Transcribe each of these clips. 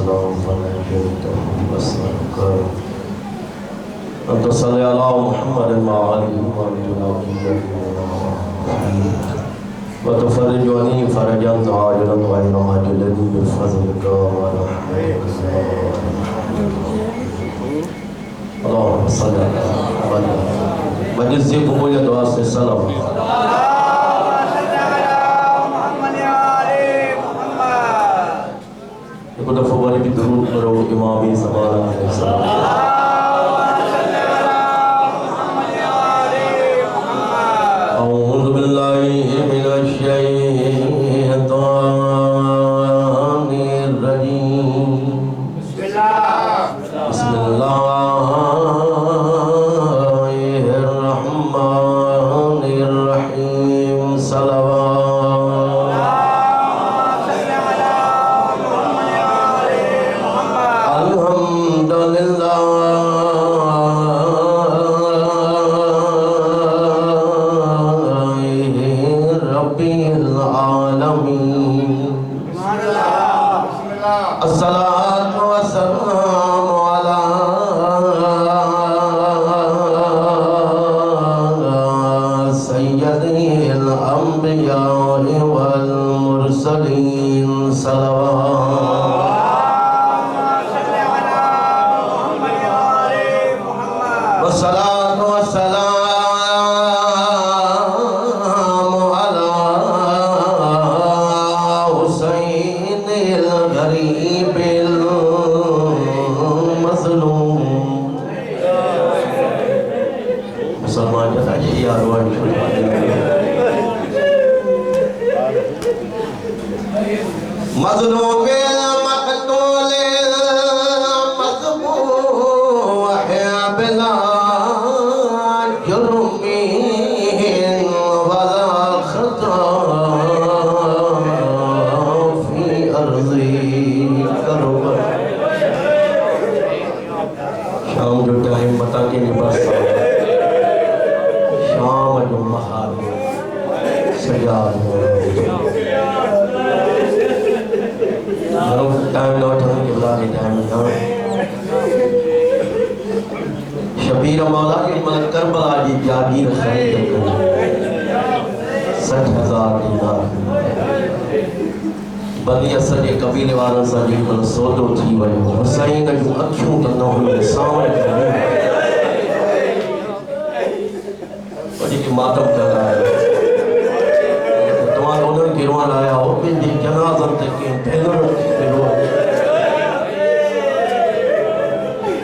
والسلام عليك وأسألك أن تصلي على محمد وعلى آله وتفرج عني فرجا عاجلا غير عاجل بفضلك ورحمتك اللهم صل على محمد مجلس से कबूल दुआ से सलाम एक दफा वाली भी दुरूद करो इमाम ज़माना अलैहिस्सलाम أعوذ بالله من الشيطان الرجيم بسم الله الرحمن الرحيم صلوات الحمد لله الصلاة والسلام على سيد الأنبياء والمرسلين صلوات والصلاة والسلام على حسين الغريب المظلوم مسلمان جدا يا روان مظلوم مقتول مذبوح بلا جرم ولا خطأ في أرضي كربلاء شام جو टाइम बता के नहीं बसता शाम जो महाल सजा टाइम ना उठाने के बाद टाइम ना शबीर मौला के मलक करबला जी जागीर खरीद 60,000 दीनार बनी असर के कबीले वालों से जो मतलब सौदो थी वही हुसैन जो अखियों तक न हुए सामने और ये मातम कर रहा है तुम्हारा उधर गिरवा लाया हो बिन दी जनाज़ा तक के पहले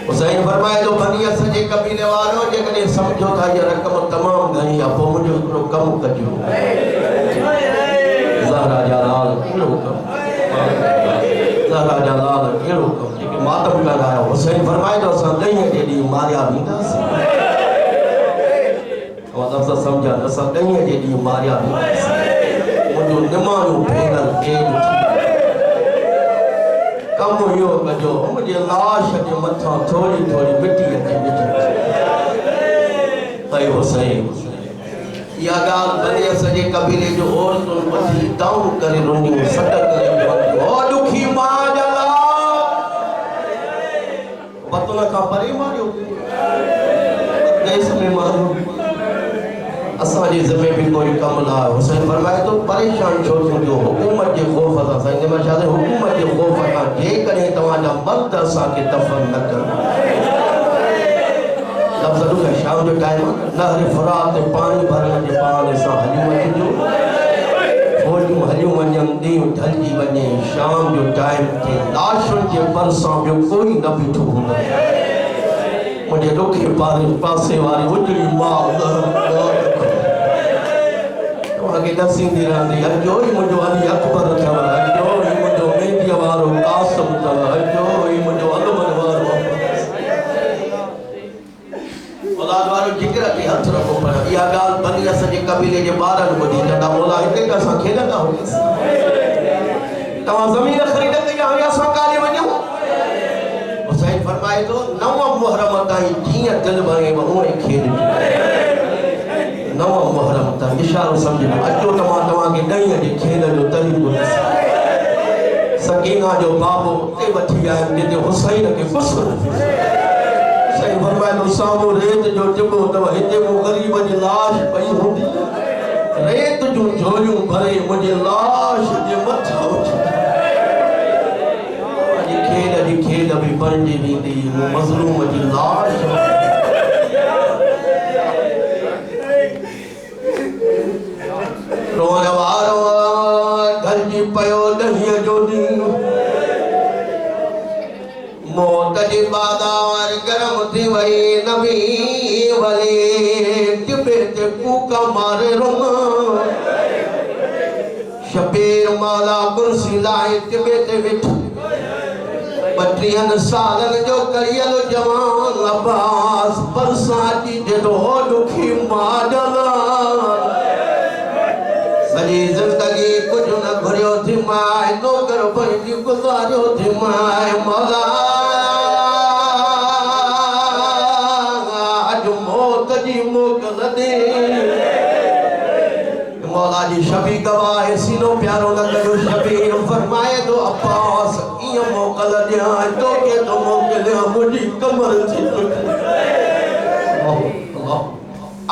हुसैन फरमाए तो बनी असर के कबीले वालों जे कने समझो था ये रकम तमाम घणी है पो मुझे हिकिड़ो कम कजो ज़हरा जलाल ज़हरा जलाल कहिड़ो कम जेके मातम कर आया हुसैन फरमाए तो असां ॾहीं जे ॾींहुं मारिया वेंदासीं मतलब सा समझा असां ॾहीं जे ॾींहुं मारिया वेंदासीं मुंहिंजो निमाणो भेनर केर कम इहो कजो मुंहिंजे लाश जे मथां थोरी थोरी मिटी अचे ऐं हुसैन या गाल बनी सजे कबीले जो औरतुन वठी डाउन करे रुनी सट करे ओ दुखी मां जला बतन का परे मारियो देश में मारो असा जी जमे भी कोई कम ना हुसैन फरमाए तो परेशान छो जो हुकूमत के खौफ सा संग में शायद हुकूमत के खौफ का जे करे तवाजा मर्द सा के दफन न कर लफ्ज़ दुख शाम जो टाइम नहर फरात पानी भरण जे पानी सा हलियो वञो फौजूं हलियो वञनि ॾींहुं ढलिजी वञे शाम जो टाइम ते लाशुनि जे भरिसां ॿियो कोई न बीठो हूंदो मुंहिंजे ॾोखे पासे वारी उजड़ी मां तव्हांखे ॾसींदी रहंदी अॼो ई मुंहिंजो अली अकबर अथव अॼो ई मुंहिंजो मेंदीअ वारो कासिम अथव अॼो ई मुंहिंजो अदमन वारो औलाद वारो जिक्र के हथ रखो पर इहा ॻाल्हि बनी असर जे कबीले जे ॿारनि ॿुधी चवंदा मौला हिते त असां खेॾंदा हुआसीं तव्हां ज़मीन ख़रीद कई आहे असां काॾे वञूं हुसैन फरमाए थो 9 मुहर्रम ताईं जीअं दिलि वणे उहे खेॾ 9 मुहर्रम ताईं इशारो सम्झो अचो तव्हांखे ॾहीं जे खेल जो तरीक़ो सके मदीना जो बाबो ते वठी आया जिते हुसैन के गुस्ल सही फरमाए तो सामो रेत जो टिबो तव हिते वो गरीब जी लाश पई होंदी रेत जो झोलियूं भरे मुझे लाश जे मथा अॼु खेल भी बणिजी वेंदी वो मज़लूम जी लाश रोअण वारो ढलिजी पियो ॾहीअ जो ॾींहुं मौत जी बादार गरम थी वई नबी वली टिबे ते कूका मारे रुम शबीर मौला कुर्सी लाए टिबे ते वेठो 32 सालन जो करियल जवान अब्बास बरसाती जॾो दुखी माजल सॼी ज़िंदगी कुझु न घुरियो थी माए नौकर बणिजी गुज़ारियो थी माए मौला अॼु मौत जी मोकल ॾे मौला जी शबी गवाह सीनो प्यारो न कयो शबीर फरमाए तो अब्बास इहो मोकल ॾियां तोखे तो मोकिलियां मुंहिंजी कमर थी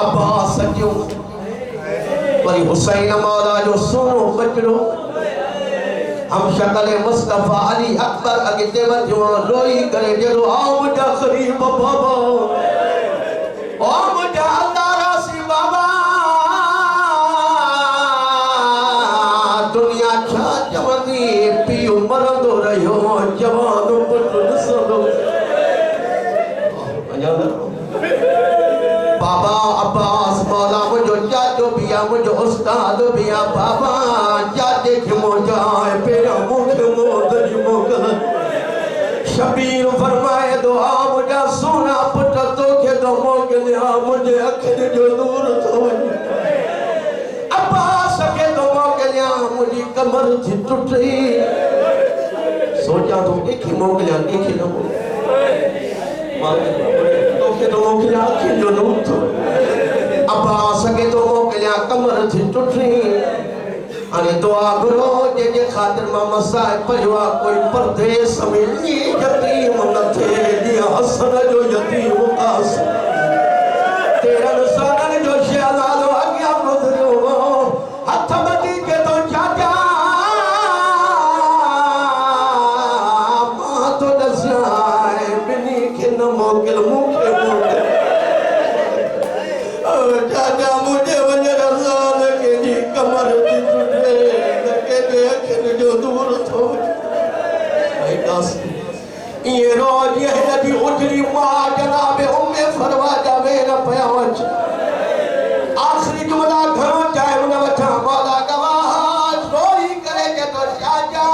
अब्बास सॼो वरी हुसैन मौला जो सोनो बचड़ो हम शक्ल मुस्तफा अली अकबर अॻिते वधियो रोई करे जॾो आओ मुंहिंजा ग़रीब बाबा ओ मुंहिंजा तारासी बाबा दुनिया छा चवंदी पीउ मरंदो रहियो जवान पुटु ॾिसंदो बाबा अब्बास मौला मुझो चाचो बिया मुझो उस्ताद बिया बाबा चाचे खे मोजाए पेरा मुझे मौत जी मोकल शबीर फरमाए दुआ मुझा सोना पुट तोखे तो मोकिलिया मुझे अखियुनि जो नूर थो वञे अब्बास खे तो मोकिलिया मुंहिंजी कमर थी टुटी सोचा तो कंहिंखे मोकिलिया कंहिंखे न तोखे तो मोकिलिया अखियुनि जो नूर थो अब्बास खे तो मोकिलिया कमर थी टुटी हाणे दुआ घुरो जंहिंजे ख़ातिर मां मसाइब पियो आहे कोई परदेस में यतीम न थिए जीअं हसन जो यतीम कासिम 13 सालनि जो शहज़ादो अॻियां गुज़रियो हथ ॿधी के तो चाचा मां तो ॾसियां ॿिन्ही खे न मोकिल मूंखे मोकिल चाचा मुंहिंजे वञण सां कंहिंजी कमर थी टुटे न कंहिंजे अखियुनि जो दूर थो इएं रोज़ हिन जी उजरी मां जनाब उम्मे फरवा जा वेर पिया अच आख़िरी जुमला घणो टाइम न वठां मौला गवाह रोई करे जॾो चाचा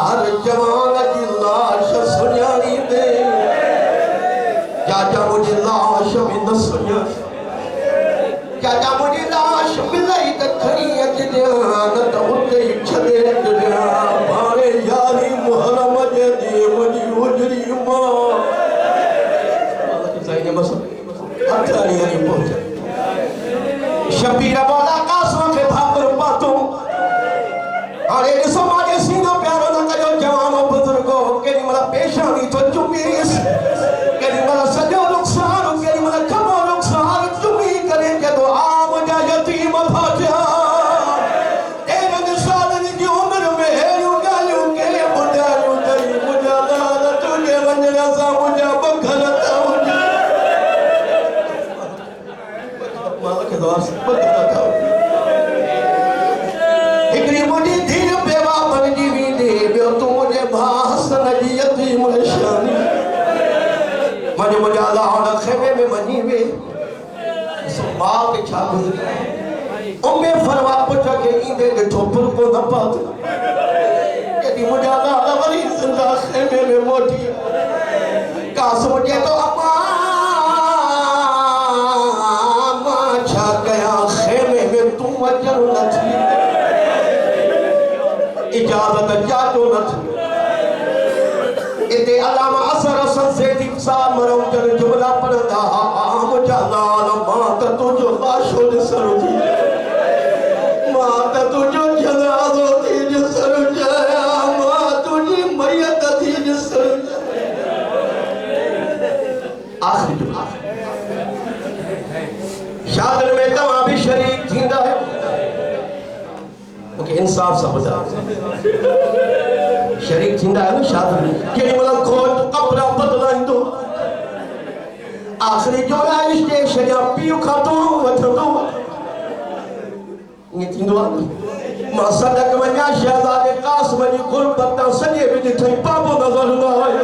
हर जवान जी लाश सुञाणींदे चाचा मुझे लाश भी न सुञा चाचा मुझे लाश मिलई त खणी अचजे न त उते ई छॾे अचजे हाणे यारी मुहर्रम जे ॾींहुं मुंहिंजी उजरी मां साईं बस हथाणी हणी पहुचे शबीर मौला कासिम खे भाकुर पातो हाणे ॾिसो मां सीनो प्यारो न कयो जवानो बुज़ुर्गो केॾी महिल पेशानी थो चुमीस केॾी महिल सॼो नुक़सानु केॾी महिल खबो नुक़सानु चुमी करे जॾो आम जा यतीम भाटिया 13 सालनि जी उमिरि में अहिड़ियूं ॻाल्हियूं कंहिं ॿुधायूं अथई मुंहिंजा लाल तुंहिंजे वञण सां मुंहिंजा बखर था वञनि हिकिड़ी मुंहिंजी धीउ बेवा बणिजी वेंदी ॿियो तूं मुंहिंजे भाउ हसन जी यतीम निशानी मुंहिंजा लाल खेमे में वञी वे माउ खे छा गुज़री उम्मे फरवा पुट खे ईंदे ॾिठो फुल्को न पातो केॾी मुंहिंजा लाल वरी ज़िंदा खेमे में मोटी कासिम चए थो अम्मा मां छा कयां खेमे में तूं अचण नथी इजाज़त चाचो नथी इते अलामा असर संसेती साहब मरौजन जुमला पढ़ंदा मुंहिंजा लाल मां त तुंहिंजो लाशो ॾिसण थी मां त तुंहिंजो जनाज़ो थी इंसाफ सां ॿुधायो शरीक थींदा आहियो न शादी केॾी महिल खोट कपिड़ा बदिलाईंदो आख़िरी जो स्टेज छॾिया पीउ खाधो वठंदो ईअं थींदो आहे मां सदक वञा शहज़ादे कासिम जी गुरबत सॼे बि ॾिठई बाबो नज़र न आयो